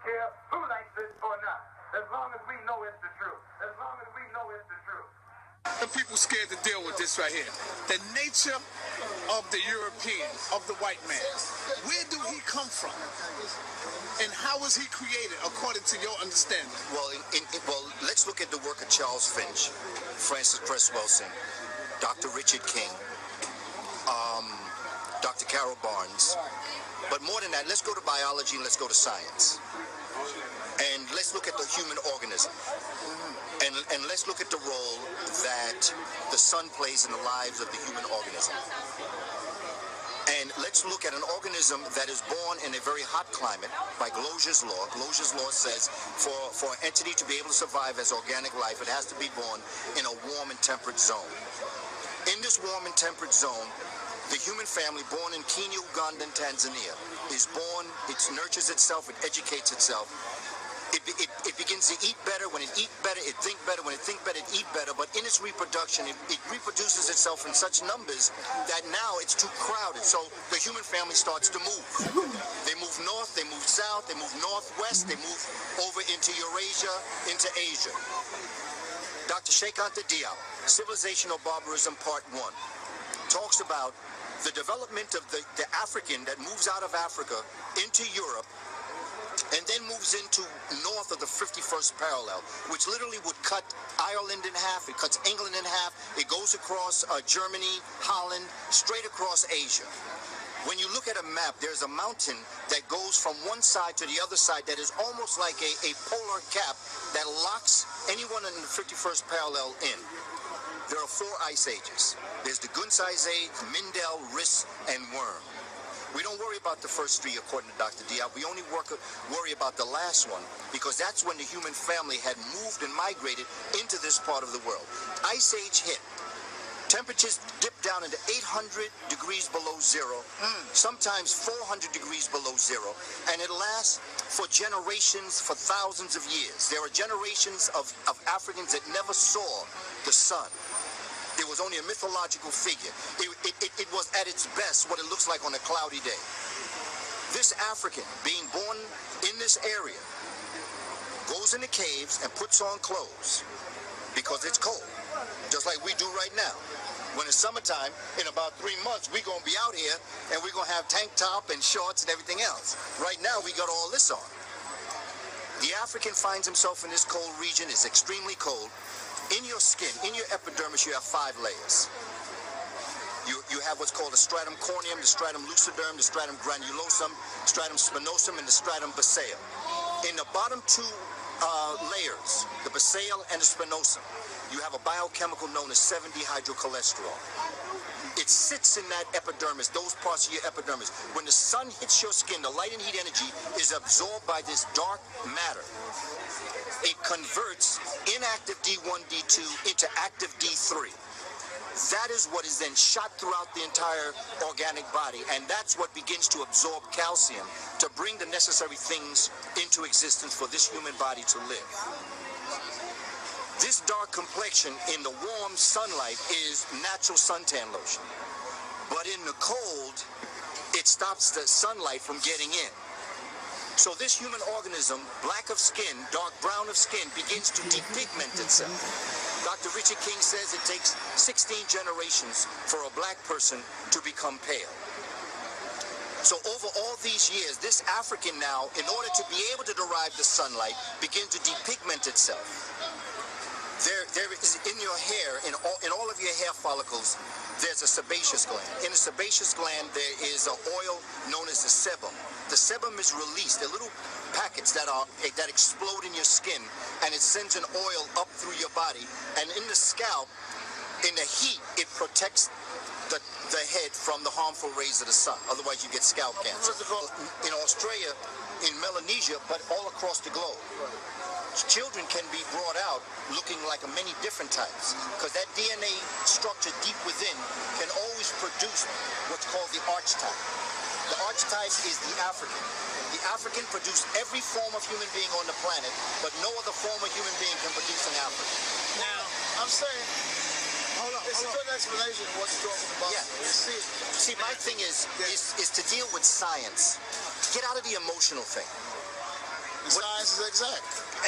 care who likes it or not. As long as we know it's the truth. As long as we know it's the truth. The people scared to deal with this right here. The nature of the European, of the white man. Where do he come from? And how was he created, according to your understanding? Well, well, let's look at the work of Charles Finch, Francis Cress Welsing, Dr. Richard King, Dr. Carol Barnes. But more than that, let's go to biology and let's go to science. And let's look at the human organism. And let's look at the role that the sun plays in the lives of the human organism. And let's look at an organism that is born in a very hot climate by Glosier's law. Glosier's law says for an entity to be able to survive as organic life, it has to be born in a warm and temperate zone. In this warm and temperate zone, the human family born in Kenya, Uganda, and Tanzania is born, it nurtures itself, it educates itself. It begins to eat better. When it eats better, it think better. When it think better, it eat better. But in its reproduction, it reproduces itself in such numbers that now it's too crowded. So the human family starts to move. They move north, they move south, they move northwest, they move over into Eurasia, into Asia. Dr. Cheikh Anta Diop, Civilization or Barbarism, Part 1, talks about the development of the African that moves out of Africa into Europe and then moves into north of the 51st parallel, which literally would cut Ireland in half, it cuts England in half, it goes across Germany, Holland, straight across Asia. When you look at a map, there's a mountain that goes from one side to the other side that is almost like a polar cap that locks anyone in the 51st parallel in. There are 4 ice ages. There's the Gunsize Age, Mindel, Riss, and Worm. We don't worry about the first 3, according to Dr. Diop. We only worry about the last one, because that's when the human family had moved and migrated into this part of the world. Ice Age hit. Temperatures dipped down into 800 degrees below zero, sometimes 400 degrees below zero, and it lasts for generations, for thousands of years. There are generations of Africans that never saw the sun. It was only a mythological figure. It was at its best what it looks like on a cloudy day. This African, being born in this area, goes in the caves and puts on clothes because it's cold, just like we do right now. When it's summertime, in about 3 months, we're going to be out here and we're going to have tank top and shorts and everything else. Right now, we got all this on. The African finds himself in this cold region. It's extremely cold. In your skin, in your epidermis, you have 5 layers. You have what's called the stratum corneum, the stratum luciderm, the stratum granulosum, stratum spinosum, and the stratum basale. In the bottom 2 layers, the basale and the spinosum, you have a biochemical known as 7-dehydrocholesterol. It sits in that epidermis, those parts of your epidermis. When the sun hits your skin, the light and heat energy is absorbed by this dark matter. It converts inactive D1, D2 into active D3. That is what is then shot throughout the entire organic body, and that's what begins to absorb calcium to bring the necessary things into existence for this human body to live. This dark complexion in the warm sunlight is natural suntan lotion. But in the cold, it stops the sunlight from getting in. So this human organism, black of skin, dark brown of skin, begins to depigment itself. Dr. Richard King says it takes 16 generations for a black person to become pale. So over all these years, this African now, in order to be able to derive the sunlight, begins to depigment itself. There is in your hair, in all of your hair follicles, there's a sebaceous gland. In the sebaceous gland, there is an oil known as the sebum. The sebum is released. They're little packets that explode in your skin, and it sends an oil up through your body. And in the scalp, in the heat, it protects the head from the harmful rays of the sun. Otherwise, you get scalp cancer. In Australia, in Melanesia, but all across the globe. Children can be brought out looking like many different types, because that DNA structure deep within can always produce what's called the archetype. The archetype is the African. The African produced every form of human being on the planet, but no other form of human being can produce an African. Now, I'm saying, it's a good explanation of what you're talking about. Yeah. See, my thing is to deal with science. Get out of the emotional thing. Science is exact.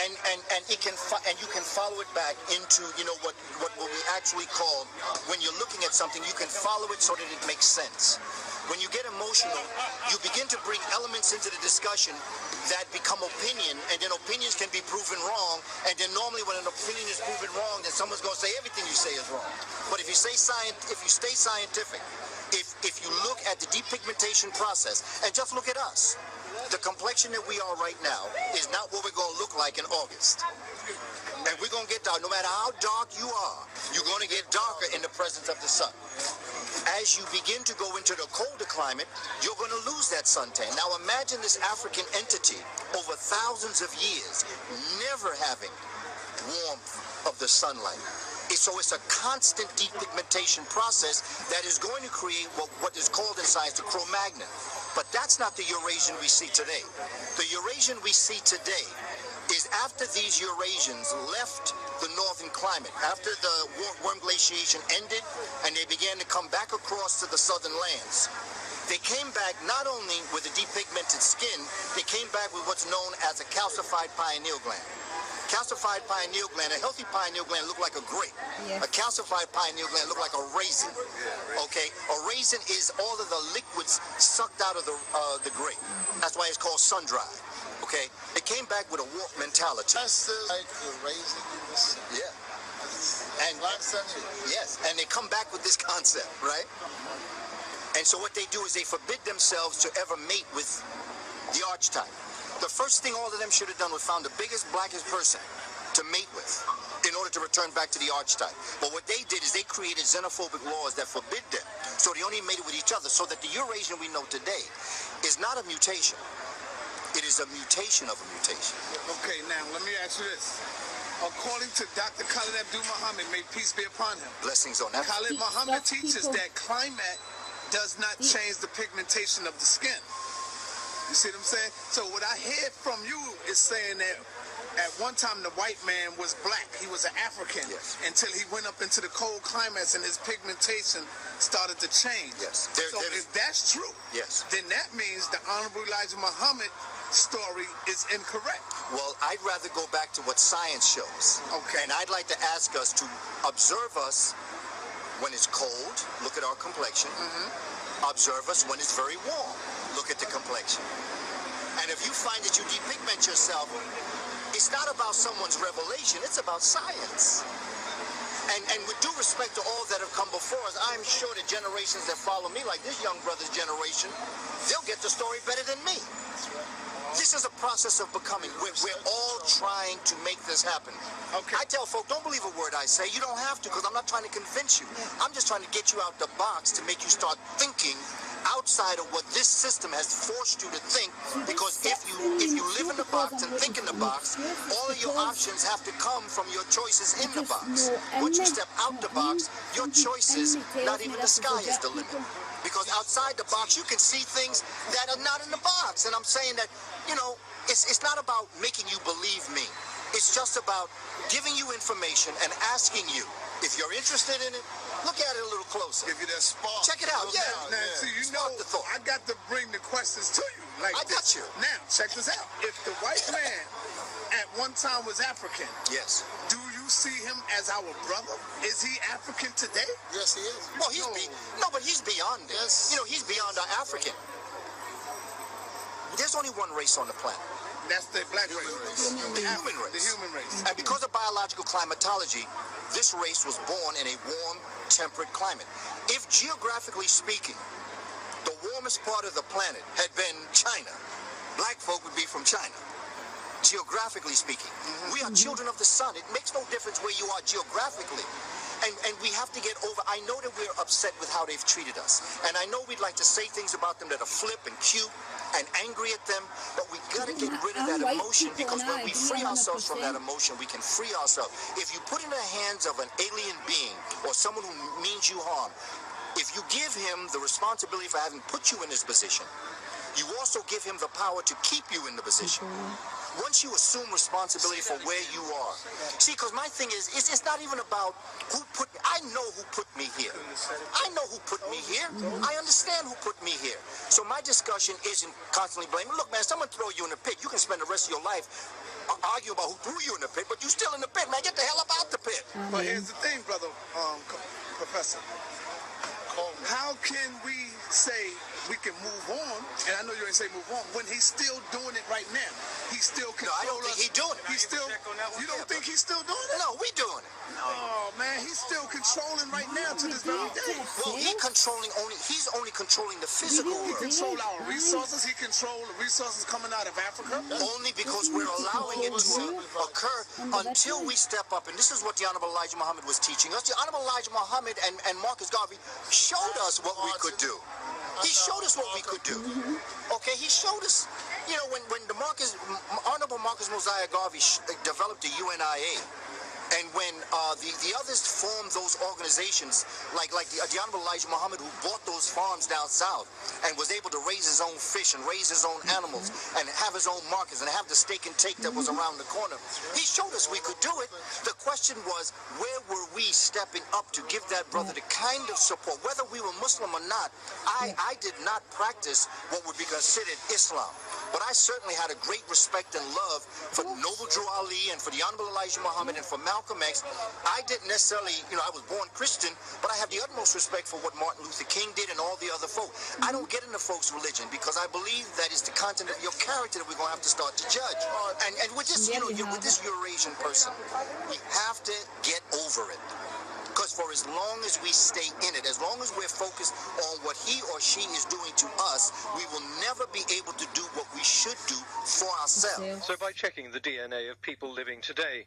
And it can and you can follow it back into what we actually call, when you're looking at something, you can follow it so that it makes sense. When you get emotional, you begin to bring elements into the discussion that become opinion, and then opinions can be proven wrong. And then normally when an opinion is proven wrong, then someone's going to say everything you say is wrong. But if you stay scientific, if you look at the depigmentation process, and just look at us, the complexion that we are right now is not what we're going to look like in August. And we're going to get dark. No matter how dark you are, you're going to get darker in the presence of the sun. As you begin to go into the colder climate, you're going to lose that suntan. Now imagine this African entity over thousands of years never having warmth of the sunlight. So it's a constant depigmentation process that is going to create what is called in science the Cro-Magnon. But that's not the Eurasian we see today. The Eurasian we see today is after these Eurasians left the northern climate, after the worm glaciation ended and they began to come back across to the southern lands. They came back not only with a depigmented skin, they came back with what's known as a calcified pineal gland. Calcified pineal gland, a healthy pineal gland look like a grape. Yes. A calcified pineal gland look like a raisin. Okay, a raisin is all of the liquids sucked out of the grape. That's why it's called sun-dried. Okay, it came back with a warped mentality. That's like the raisin in the sun. Yeah. And black sun. Yes, and they come back with this concept, right? And so what they do is they forbid themselves to ever mate with the archetype. The first thing all of them should have done was found the biggest, blackest person to mate with in order to return back to the archetype. But what they did is they created xenophobic laws that forbid them. So they only mated with each other. So that the Eurasian we know today is not a mutation. It is a mutation of a mutation. Okay, now let me ask you this. According to Dr. Khalid Abdul Muhammad, may peace be upon him. Blessings on that. Khalid Muhammad teaches that climate does not change the pigmentation of the skin. You see what I'm saying? So what I hear from you is saying that at one time the white man was black. He was an African. Yes. Until he went up into the cold climates and his pigmentation started to change. Yes. So if that's true, yes, then that means the Honorable Elijah Muhammad story is incorrect. Well, I'd rather go back to what science shows. Okay. And I'd like to ask us to observe us when it's cold. Look at our complexion. Mm-hmm. Observe us when it's very warm. Look at the complexion. And if you find that you depigment yourself, it's not about someone's revelation, it's about science. And with due respect to all that have come before us, I'm sure the generations that follow me, like this young brother's generation, they'll get the story better than me. This is a process of becoming. We're all trying to make this happen. Okay. I tell folk, don't believe a word I say. You don't have to, because I'm not trying to convince you. I'm just trying to get you out the box to make you start thinking outside of what this system has forced you to think, because if you live in the box and think in the box, all of your options have to come from your choices in the box. Once you step out the box, your choices, not even the sky is the limit. Because outside the box, you can see things that are not in the box. And I'm saying that, it's not about making you believe me. It's just about giving you information and asking you, if you're interested in it, look at it a little closer. Give you that spark. Check it out. Yeah. Now, see, I got to bring the questions to you. Like I got you. Now, check this out. If the white man at one time was African, yes, do you see him as our brother? Is he African today? Yes, he is. Well, but he's beyond it. Yes. He's beyond our African. There's only one race on the planet. That's the black race. The human race. The human race. And because of biological climatology, this race was born in a warm, temperate climate. If geographically speaking, the warmest part of the planet had been China, black folk would be from China. Geographically speaking, we are children of the sun. It makes no difference where you are geographically. And we have to get over, I know that we're upset with how they've treated us. And I know we'd like to say things about them that are flip and cute and angry at them, but we got to get rid of that emotion, because when we free ourselves from that emotion, we can free ourselves. If you put in the hands of an alien being or someone who means you harm, if you give him the responsibility for having put you in this position, You also give him the power to keep you in the position. Once you assume responsibility for where you are. See, because my thing is, it's not even about who put me. I know who put me here. I know who put me here. I understand who put me here. So my discussion isn't constantly blaming. Look, man, someone throw you in the pit. You can spend the rest of your life arguing about who threw you in the pit, but you're still in the pit, man. Get the hell up out the pit. But here's the thing, brother, Professor. How can we say we can move on, and I know you ain't say move on, when he's still doing it right now? He's still controlling us. No, I don't think he's doing it. He's still, you don't think he's still doing it? No, we doing it. Oh, man, he's still controlling right now to this very day. Well, he's only controlling the physical He world. control our resources. He control the resources coming out of Africa. Only because we're allowing it to occur until we step up. And this is what the Honorable Elijah Muhammad was teaching us. The Honorable Elijah Muhammad and Marcus Garvey showed us what we could do. He showed us what we could do. Okay, he showed us, you know, when the Honorable Marcus Mosiah Garvey developed the UNIA, and when the others formed those organizations, like the Honorable Elijah Muhammad, who bought those farms down south and was able to raise his own fish and raise his own animals and have his own markets and have the steak and take that was around the corner, he showed us we could do it. The question was, where were we stepping up to give that brother the kind of support? Whether we were Muslim or not, I did not practice what would be considered Islam. But I certainly had a great respect and love for Noble Drew Ali and for the Honorable Elijah Muhammad and for Malcolm X. I didn't necessarily, you know, I was born Christian, but I have the utmost respect for what Martin Luther King did and all the other folk. I don't get into folks' religion because I believe that it's the content of your character that we're going to have to start to judge. And with this, you know, with this Eurasian person, we have to get over it. Because for as long as we stay in it, as long as we're focused on what he or she is doing to us, we will never be able to do what we should do for ourselves. So by checking the DNA of people living today,